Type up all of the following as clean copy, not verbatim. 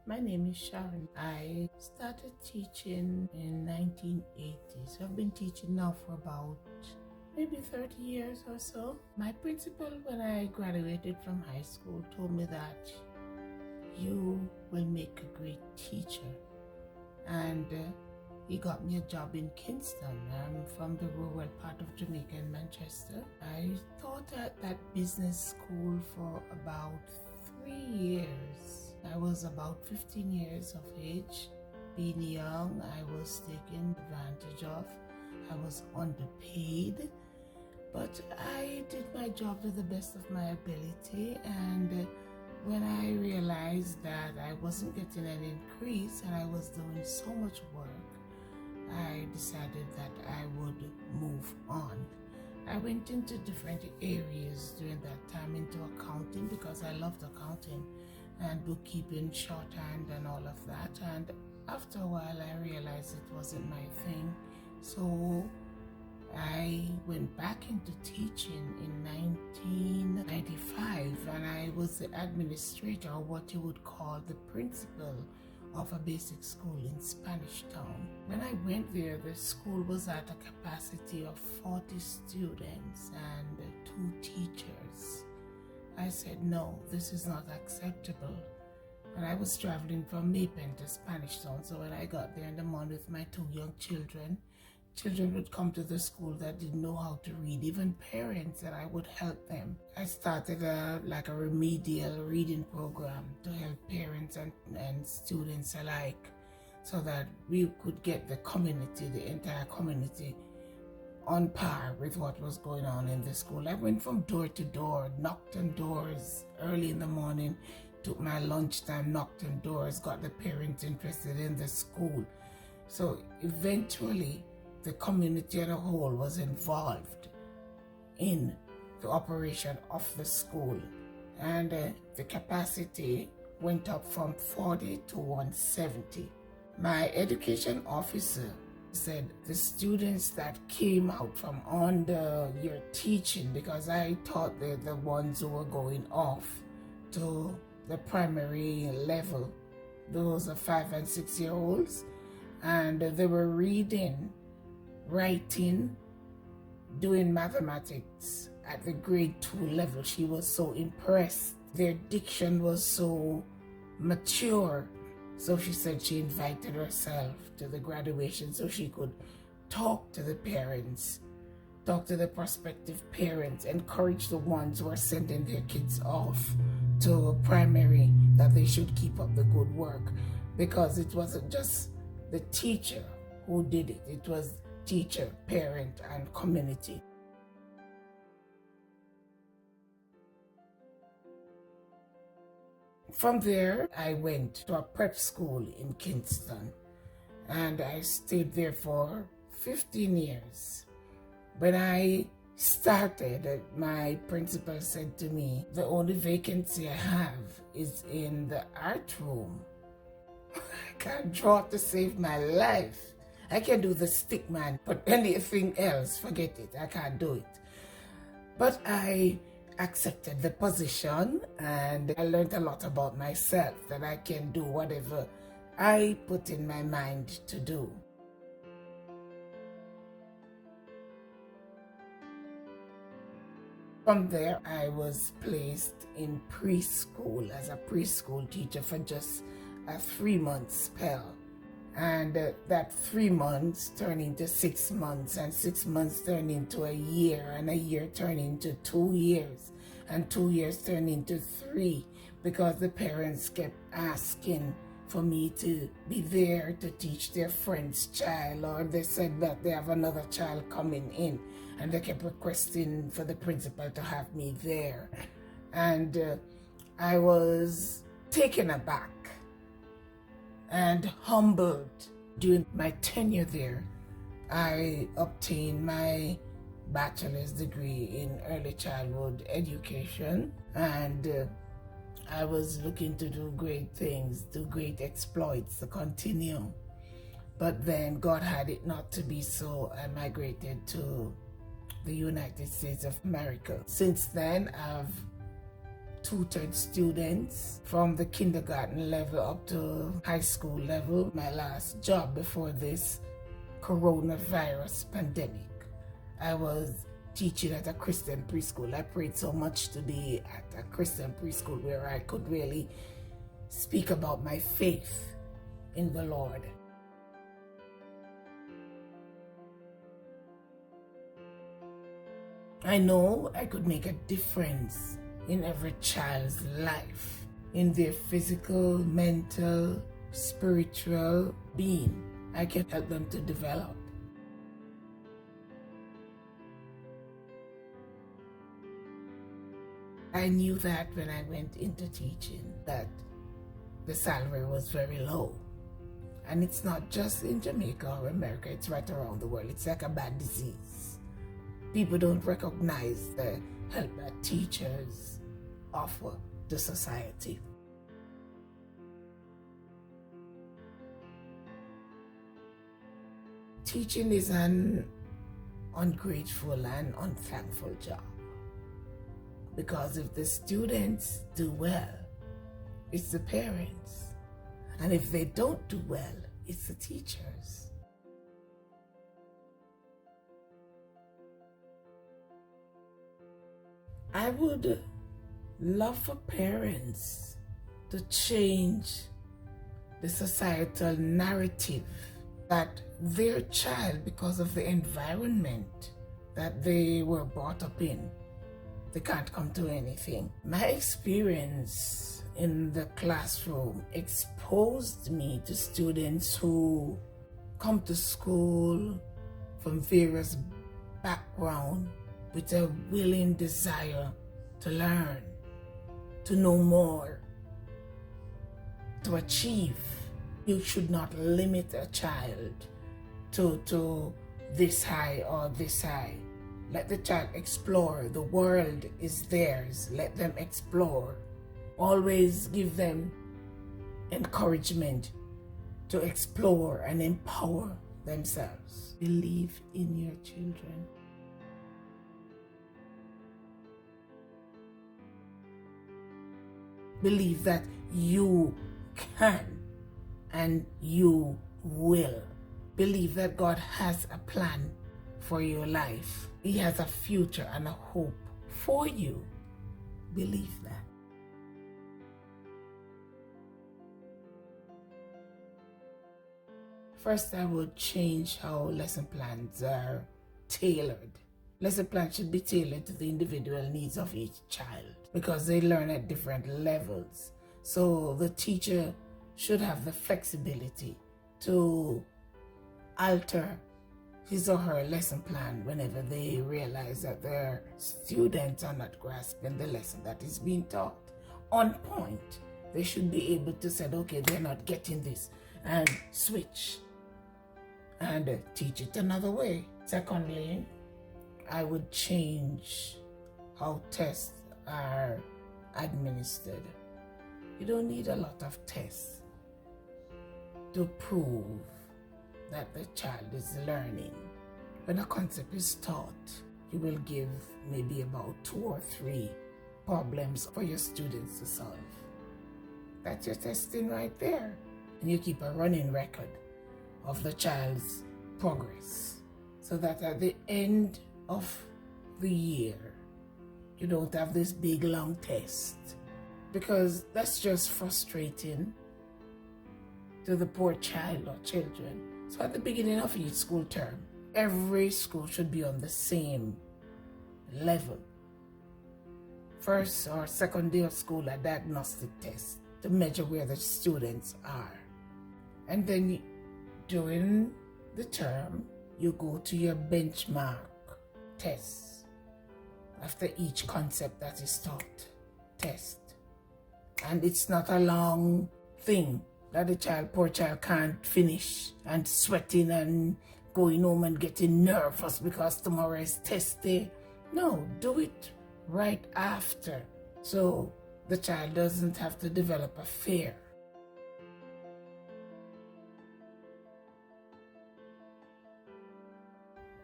My name is Sharon. I started teaching in 1980, so I've been teaching now for about maybe 30 years or so. My principal, when I graduated from high school, told me that you will make a great teacher. And he got me a job in Kingston. I'm from the rural part of Jamaica in Manchester. I taught at that business school for about 3 years. I was about 15 years of age. Being young, I was taken advantage of. I was underpaid, but I did my job to the best of my ability. And when I realized that I wasn't getting an increase and I was doing so much work, I decided that I would move on. I went into different areas during that time, into accounting, because I loved accounting and bookkeeping, shorthand and all of that. And after a while I realized it wasn't my thing, so I went back into teaching in 1995, and I was the administrator, or what you would call the principal, of a basic school in Spanish Town. When I went there, the school was at a capacity of 40 students and 2 teachers. I said, no, this is not acceptable. And I was traveling from Maypen to Spanish Town, so when I got there in the morning with my 2 young children would come to the school that didn't know how to read, even parents, and I would help them. I started a remedial reading program to help parents and students alike, so that we could get the entire community, on par with what was going on in the school. I went from door to door, knocked on doors early in the morning, took my lunchtime, knocked on doors, got the parents interested in the school. So eventually, the community as a whole was involved in the operation of the school, and the capacity went up from 40 to 170. My education officer said the students that came out from under your teaching, because I taught the ones who were going off to the primary level, those are 5 and 6 year olds, and they were reading, writing, doing mathematics at the grade 2 level. She was so impressed. Their diction was so mature. So she said she invited herself to the graduation so she could talk to the parents, talk to the prospective parents, encourage the ones who are sending their kids off to primary that they should keep up the good work, because it wasn't just the teacher who did it. It was teacher, parent, and community. From there, I went to a prep school in Kingston, and I stayed there for 15 years. When I started, my principal said to me, the only vacancy I have is in the art room. I can't draw to save my life. I can do the stick man, but anything else, forget it. I can't do it. But I accepted the position, and I learned a lot about myself, that I can do whatever I put in my mind to do. From there, I was placed in preschool as a preschool teacher for just a 3-month spell. And that 3 months turned into 6 months, and 6 months turned into a year, and a year turned into 2 years, and 2 years turned into 3, because the parents kept asking for me to be there to teach their friend's child, or they said that they have another child coming in, and they kept requesting for the principal to have me there. And I was taken aback and humbled. During my tenure there, I obtained my bachelor's degree in early childhood education, and I was looking to do great things, do great exploits, to continue. But then God had it not to be so. I migrated to the United States of America. Since then, I've tutored students from the kindergarten level up to high school level. My last job before this coronavirus pandemic, I was teaching at a Christian preschool. I prayed so much to be at a Christian preschool where I could really speak about my faith in the Lord. I know I could make a difference in every child's life, in their physical, mental, spiritual being. I can help them to develop. I knew that when I went into teaching, that the salary was very low. And it's not just in Jamaica or America, it's right around the world. It's like a bad disease. People don't recognize the help that teachers offer to society. Teaching is an ungrateful and unthankful job, because if the students do well, it's the parents, and if they don't do well, it's the teachers. I would love for parents to change the societal narrative that their child, because of the environment that they were brought up in, they can't come to anything. My experience in the classroom exposed me to students who come to school from various backgrounds with a willing desire to learn, to know more, to achieve. You should not limit a child to this high or this high. Let the child explore. The world is theirs. Let them explore. Always give them encouragement to explore and empower themselves. Believe in your children. Believe that you can and you will. Believe that God has a plan for your life. He has a future and a hope for you. Believe that. First, I would change how lesson plans are tailored. Lesson plans should be tailored to the individual needs of each child because they learn at different levels. So the teacher should have the flexibility to alter his or her lesson plan whenever they realize that their students are not grasping the lesson that is being taught. On point, they should be able to say, okay, they're not getting this, and switch and teach it another way. Secondly, I would change how tests are administered. You don't need a lot of tests to prove that the child is learning. When a concept is taught, you will give maybe about 2 or 3 problems for your students to solve. That's your testing right there. And you keep a running record of the child's progress, so that at the end of the year, you don't have this big long test, because that's just frustrating to the poor child or children. So at the beginning of each school term, every school should be on the same level. First or second day of school, a diagnostic test to measure where the students are. And then during the term, you go to your benchmark tests. After each concept that is taught, test. And it's not a long thing that the poor child can't finish and sweating and going home and getting nervous because tomorrow is test day. No, do it right after, so the child doesn't have to develop a fear.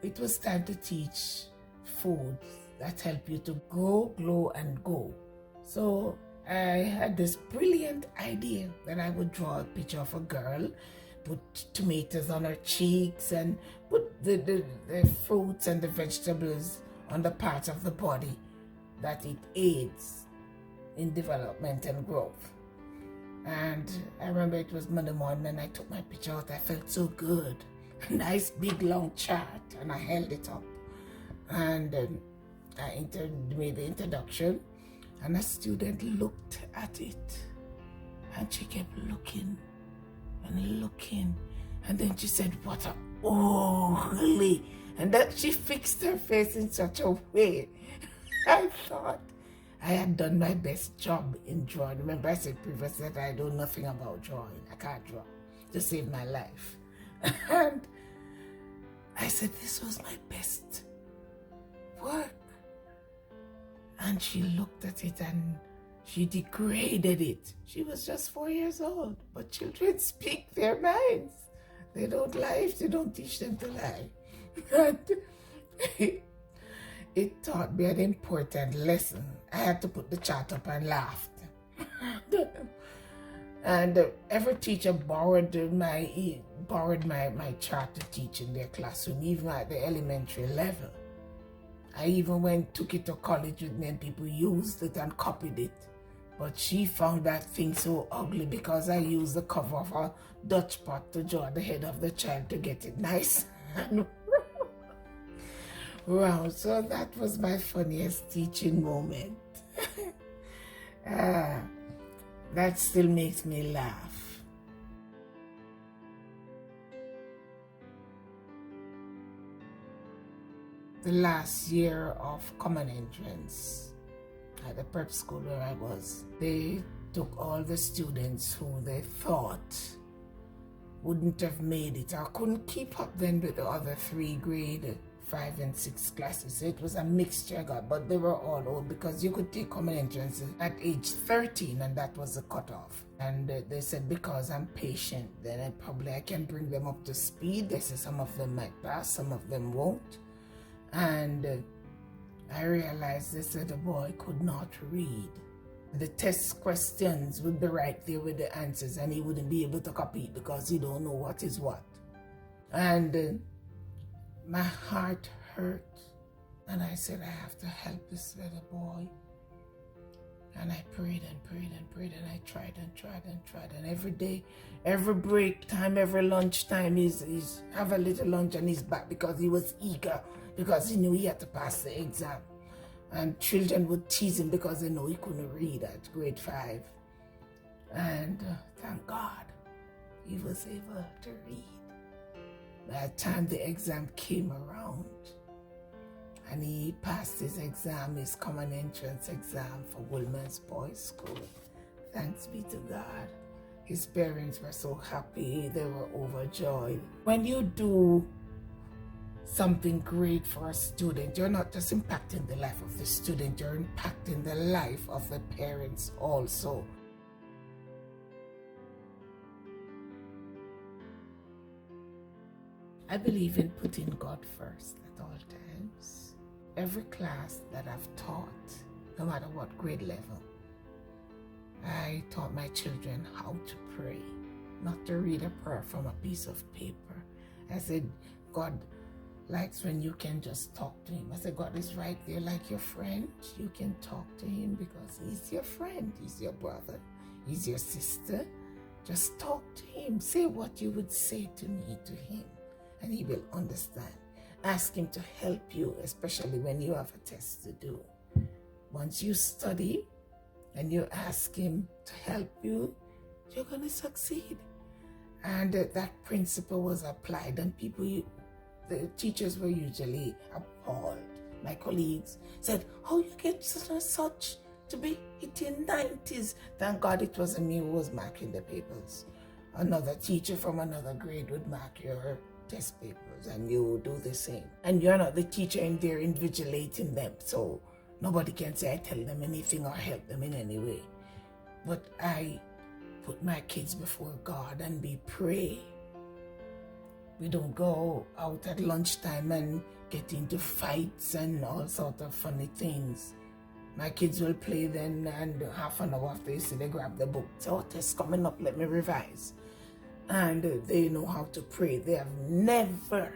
It was time to teach foods that help you to grow, glow, and go. So I had this brilliant idea that I would draw a picture of a girl, put tomatoes on her cheeks, and put the fruits and the vegetables on the parts of the body that it aids in development and growth. And I remember it was Monday morning and I took my picture out. I felt so good. A nice big long chart, and I held it up. And I made the introduction, and a student looked at it, and she kept looking and looking, and then she said, "What a ugly," and then she fixed her face in such a way. I thought I had done my best job in drawing. Remember I said previously that I know nothing about drawing. I can't draw to save my life. And I said this was my best work. And she looked at it and she degraded it. She was just 4 years old, but children speak their minds. They don't lie if they don't teach them to lie. And it taught me an important lesson. I had to put the chart up and laughed. And every teacher borrowed my chart to teach in their classroom, even at the elementary level. I even took it to college with me and people used it and copied it. But she found that thing so ugly because I used the cover of a Dutch pot to draw the head of the child to get it nice and round. So that was my funniest teaching moment. That still makes me laugh. The last year of common entrance at the prep school where I was, they took all the students who they thought wouldn't have made it or couldn't keep up then with the other 3 grade 5 and 6 classes. It was a mixture, but they were all old because you could take common entrance at age 13 and that was the cutoff. And they said because I'm patient, then I can bring them up to speed. They said some of them might pass, some of them won't. And I realized they said the boy could not read. The test questions would be right there with the answers and he wouldn't be able to copy it because he don't know what is what. And my heart hurt, and I said, I have to help this little boy. And I prayed and prayed and prayed, and I tried and tried and tried. And every day, every break time, every lunch time, he's have a little lunch and he's back because he was eager, because he knew he had to pass the exam. And children would tease him because they know he couldn't read at grade 5. And thank God, he was able to read. By the time the exam came around and he passed his exam, his common entrance exam for Woolman's Boys School, thanks be to God, his parents were so happy, they were overjoyed. When you do something great for a student, you're not just impacting the life of the student, you're impacting the life of the parents also. I believe in putting God first at all times. Every class that I've taught, no matter what grade level, I taught my children how to pray, not to read a prayer from a piece of paper. I said, God likes when you can just talk to him. I said, God is right there like your friend. You can talk to him because he's your friend, he's your brother, he's your sister. Just talk to him. Say what you would say to me to him, and he will understand. Ask him to help you, especially when you have a test to do. Once you study and you ask him to help you, you're going to succeed. And that principle was applied, and the teachers were usually appalled. My colleagues said, how you get such to be hitting 90s? Thank God it wasn't me who was marking the papers. Another teacher from another grade would mark your test papers and you would do the same. And you're not the teacher in there invigilating them, so nobody can say I tell them anything or help them in any way. But I put my kids before God and we pray. We don't go out at lunchtime and get into fights and all sorts of funny things. My kids will play then, and half an hour after, you see, they grab the book. So, test coming up, let me revise. And they know how to pray. They have never,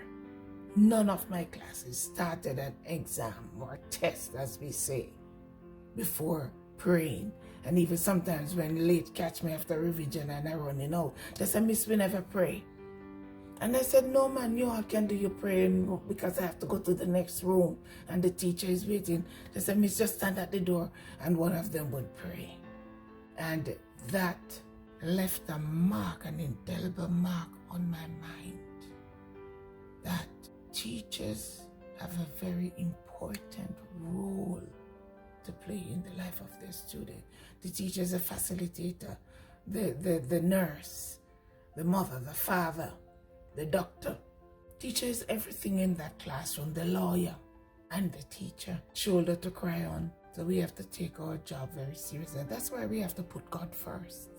none of my classes started an exam or test, as we say, before praying. And even sometimes when late catch me after revision and I running out, they say, Miss, we never pray. And I said, no, man, you all can do your praying because I have to go to the next room and the teacher is waiting. They said, Miss, just stand at the door, and one of them would pray. And that left a mark, an indelible mark on my mind, that teachers have a very important role to play in the life of their student. The teacher is a facilitator, the nurse, the mother, the father, the doctor. Teacher is everything in that classroom, the lawyer and the teacher, shoulder to cry on. So we have to take our job very seriously. And that's why we have to put God first,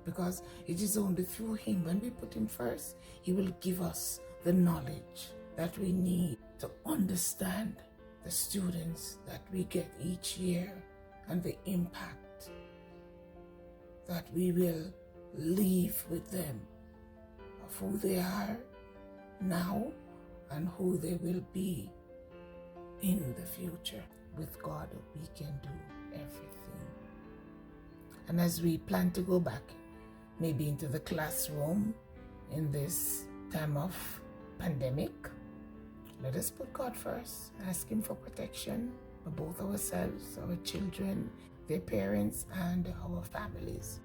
because it is only through him, when we put him first, he will give us the knowledge that we need to understand the students that we get each year and the impact that we will leave with them of who they are now and who they will be in the future. With God, we can do everything. And as we plan to go back, maybe into the classroom in this time of pandemic, let us put God first, ask him for protection for both ourselves, our children, their parents, and our families.